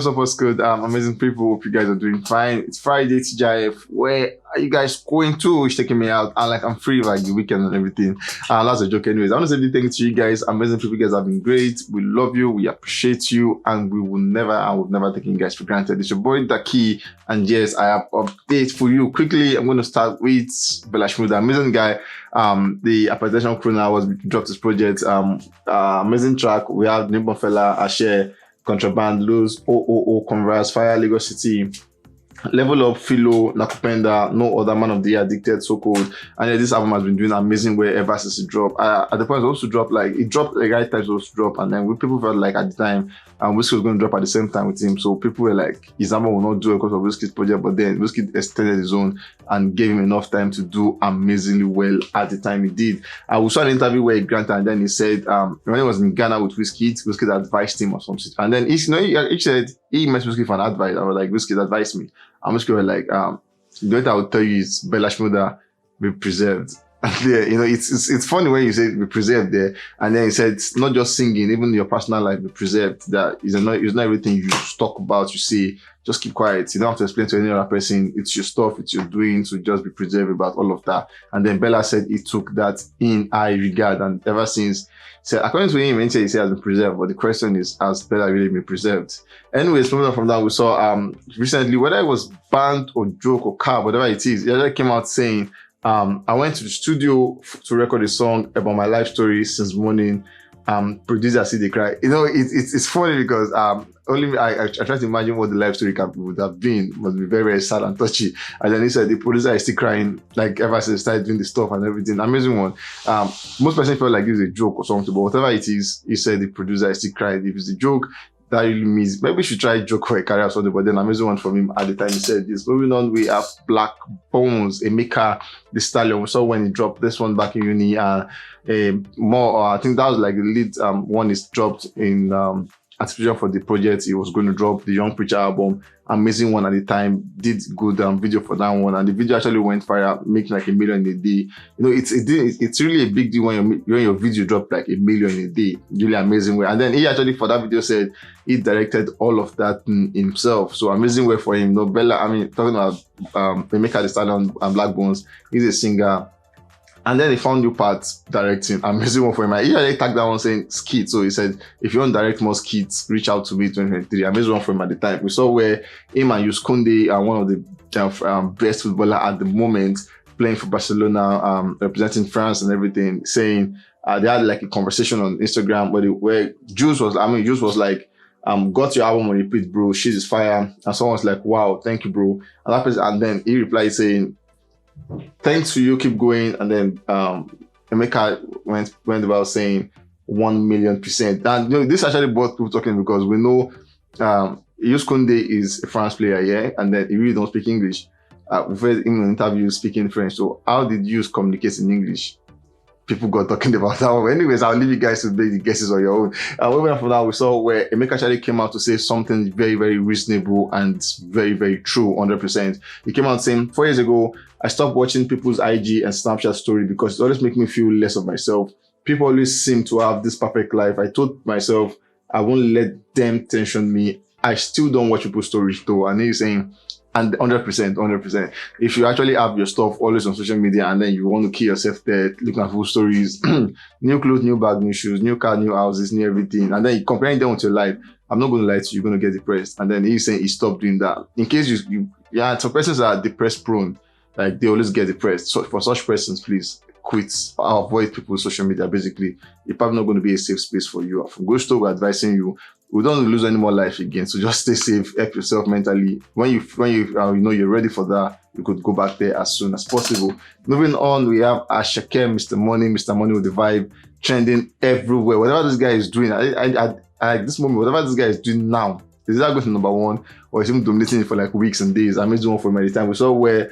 what's up, what's good? Amazing people, hope you guys are doing fine. It's Friday, TGIF. Where are you guys going to? It's taking me out. And like, I'm free like the weekend and everything. That's a joke anyways. I want to say big thank you to you guys. Amazing people, you guys have been great. We love you, we appreciate you, and we will never take you guys for granted. It's your boy Daki, and yes, I have updates for you. Quickly, I'm going to start with BlaqBonez, amazing guy. The Appetition Crew now was dropped his project. Amazing track. We have newborn fella, Asake, Contraband, Lose, OOO, Converse, Fire, Lagos City, Level Up, Philo, Nakupenda, No Other, Man of the Year, Addicted, So Cold. And yeah, this album has been doing amazing way ever since it dropped. At the point it was also dropped, like it dropped the right time to drop, and then people felt like at the time Whiskey was going to drop at the same time with him. So people were like, his album will not do it because of Whiskey's project, but then Whiskey extended his own and gave him enough time to do amazingly well at the time he did. We saw an interview where he granted, and then he said when he was in Ghana with Whiskey advised him or something. And then he said he met Whiskey for an advice. I was like, Whiskey advised me. I'm just going like, the way I would tell you is BlaqBonez be preserved. Yeah, it's funny when you say be preserved there, and then he said it's not just singing, even your personal life be preserved. That is not everything you talk about, you say, just keep quiet. You don't have to explain to any other person. It's your stuff, it's your doing, so just be preserved about all of that. And then Bella said he took that in high regard, and ever since, so according to him, he said he has been preserved, but the question is, has Bella really been preserved? Anyways, moving on from that, we saw recently, whether it was band or joke or car, whatever it is, he actually came out saying, I went to the studio to record a song about my life story since morning. Producer see they cry. It's funny because only I try to imagine what the life story would have been. It must be very, very sad and touchy. And then he said the producer is still crying like ever since he started doing the stuff and everything. Amazing one. Most person felt like it was a joke or something, but whatever it is, he said the producer is still crying. If it's a joke, that really means maybe we should try joke for a career or something, but then amazing one from him at the time he said this. Moving on, we have BlaqBonez, Emeka, the stallion. We saw when he dropped this one back in uni, I think that was like the lead one is dropped in anticipation for the project he was going to drop, the Young Preacher album. Amazing one at the time, did good video for that one, and the video actually went viral, making like 1 million a day. It's really a big deal when your video dropped like 1 million a day. Really amazing way. And then he actually for that video said he directed all of that himself. So amazing way for him. Bella, talking about Emeka the Stallion and BlaqBonez, he's a singer. And then he found new parts directing. Amazing one for him. He actually tagged that one saying skit. So he said, if you want to direct more skits, reach out to me 2023. Amazing one for him at the time. We saw where him and Yuskunde are one of the best footballers at the moment, playing for Barcelona, representing France and everything, saying they had like a conversation on Instagram where Juice was like, got your album on repeat, bro. Shit is fire. And someone was like, wow, thank you, bro. And then he replied saying, thanks to you, keep going. And then Emeka went about saying 1,000,000%. And this actually brought people talking because we know Yuskunde is a France player, yeah, and then he really don't speak English. We've heard him in interviews speaking French. So how did Yus communicate in English? People got talking about that one. Anyways, I'll leave you guys to make the guesses on your own. Moving on from that, we saw where Emeka actually came out to say something very, very reasonable and very, very true, 100%. He came out saying, 4 years ago, I stopped watching people's IG and Snapchat story because it always makes me feel less of myself. People always seem to have this perfect life. I told myself, I won't let them tension me. I still don't watch people's stories though. And he's saying, and 100%. If you actually have your stuff always on social media and then you want to kill yourself there, looking at full stories, new clothes, new bag, new shoes, new car, new houses, new everything, and then you comparing them with your life, I'm not going to lie to you, you're going to get depressed. And then he's saying he stopped doing that. In case some persons are depressed prone, like they always get depressed. So for such persons, please quit or avoid people's social media. Basically, it's probably not going to be a safe space for you. From Gusto, we're advising you, we don't lose any more life again, so just stay safe, help yourself mentally. When you you're ready for that, you could go back there as soon as possible. Moving on, we have Asake, Mr. Money with the vibe, trending everywhere. Whatever this guy is doing, at this moment, whatever this guy is doing now, is that going to number one, or is he dominating it for like weeks and days? I made one for him at the time. We saw where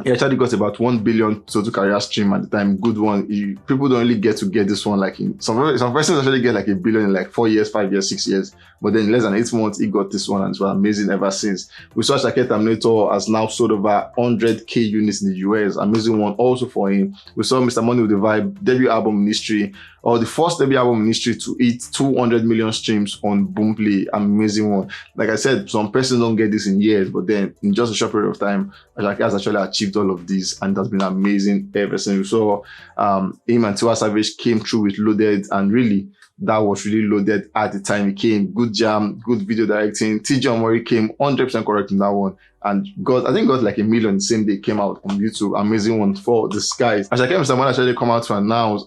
He actually got about 1 billion total career stream at the time. Good one. People don't really get to get this one like in some persons actually get like 1 billion in like 4 years, 5 years, 6 years. But then in less than 8 months, he got this one, and it's been amazing ever since. We saw Asake Terminator has now sold over 100k units in the US. Amazing one also for him. We saw Mr. Money with the Vibe debut album in history, or the first debut album in history to hit 200 million streams on Boomplay. Amazing one. Like I said, some persons don't get this in years, but then in just a short period of time, Asake has actually achieved all of this, and it has been amazing ever since. We saw him and Tiwa Savage came through with Loaded, and really that was really loaded at the time it came. Good jam, good video directing. TJ Omori came 100% correct in that one, and I think got like 1 million the same day, came out on YouTube. Amazing one for the skies. Asake and Mr. Man actually come out to announce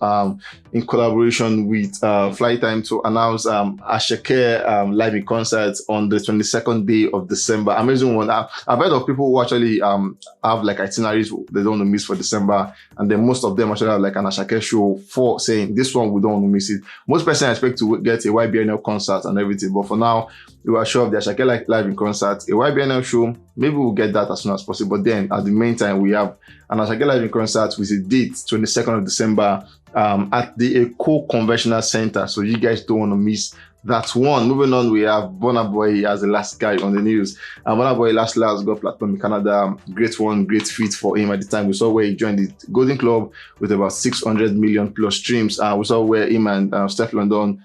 in collaboration with Flytime to announce Asake live in concert on the 22nd day of December. Amazing one. I've heard of people who actually have like itineraries they don't want to miss for December, and then most of them actually have like an Asake show for saying this one we don't want to miss it. Most persons expect to get a YBNL concert and everything, but for now we are sure of the Asake live in concert. A YBNL show, maybe we'll get that as soon as possible, but then at the meantime we have an Asake live in concert with a date 22nd of December at the Eco Conventional Center, so you guys don't want to miss that one. Moving on, we have Burna Boy as the last guy on the news, and Burna Boy last got platinum in Canada. Great one, great feat for him at the time. We saw where he joined the Golden Club with about 600 million plus streams. We saw where him and Steph London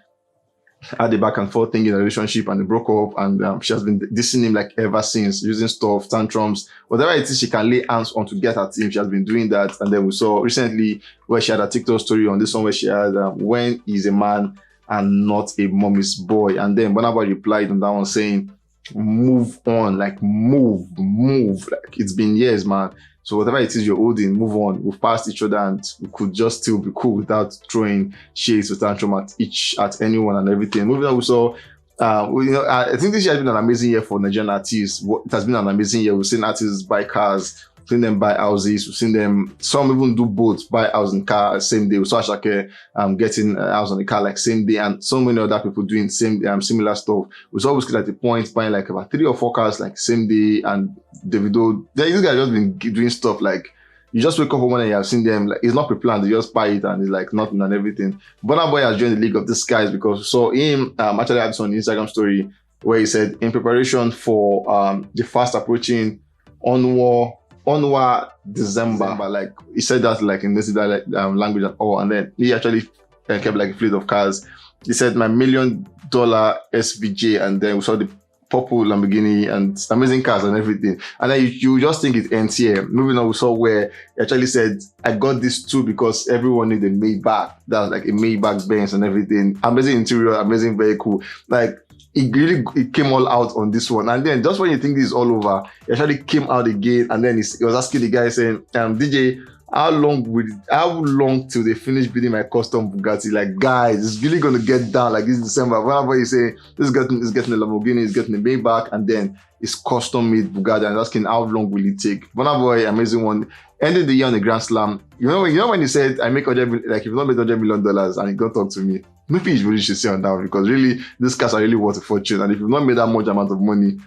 had a back and forth thing in a relationship, and they broke up, and she has been dissing him like ever since, using stuff, tantrums, whatever it is she can lay hands on to get at him, she has been doing that. And then we saw recently where she had a TikTok story on this one where she had when he's a man and not a mommy's boy, and then Burna Boy replied on that one saying move on, like move, like it's been years, man. So whatever it is you're holding, move on. We've passed each other, and we could just still be cool without throwing shades or tantrum at anyone and everything. Moving on, we saw, I think this year has been an amazing year for Nigerian artists. It has been an amazing year. We've seen artists buy cars, we've seen them buy houses, we've seen them, some even do both, buy house and car same day. We saw Asake getting a house and a car like same day, and so many other people doing similar stuff. We saw Wizkid at the point buying like about 3 or 4 cars like same day, and Davido, these guys just been doing stuff like you just wake up one morning and you have seen them, like it's not pre-planned, they just buy it and it's like nothing and everything. Burna Boy has joined the League of the Skies because we saw him actually had this on the Instagram story where he said in preparation for the fast approaching Onwa December, like he said that like in this language and all, and then he actually kept like a fleet of cars. He said my $1 million SVJ, and then we saw the purple Lamborghini and amazing cars and everything, and then you just think it ends here. Moving on, we saw where he actually said I got this too because everyone needed a Maybach. That's like a Maybach Benz and everything. Amazing interior, amazing vehicle. Like it came all out on this one, and then just when you think this is all over, it actually came out again, and then he was asking the guy saying, DJ, how long till they finish building my custom Bugatti? Like, guys, it's really gonna get down like this December. Whenever you say this is getting a Lamborghini, he's getting a Maybach, and then it's custom made Bugatti, and asking how long will it take? Burna Boy, amazing one. Ended the year on the Grand Slam. You know when he said I make 100, like if you don't make $100 million and you don't talk to me, maybe you really should sit on that, because really these cars are really worth a fortune, and if you've not made that much amount of money,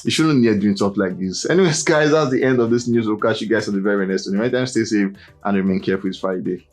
you shouldn't need doing stuff like this. Anyways, guys, that's the end of this news. We'll catch you guys on the very next one. In the meantime, stay safe and remain careful. It's Friday.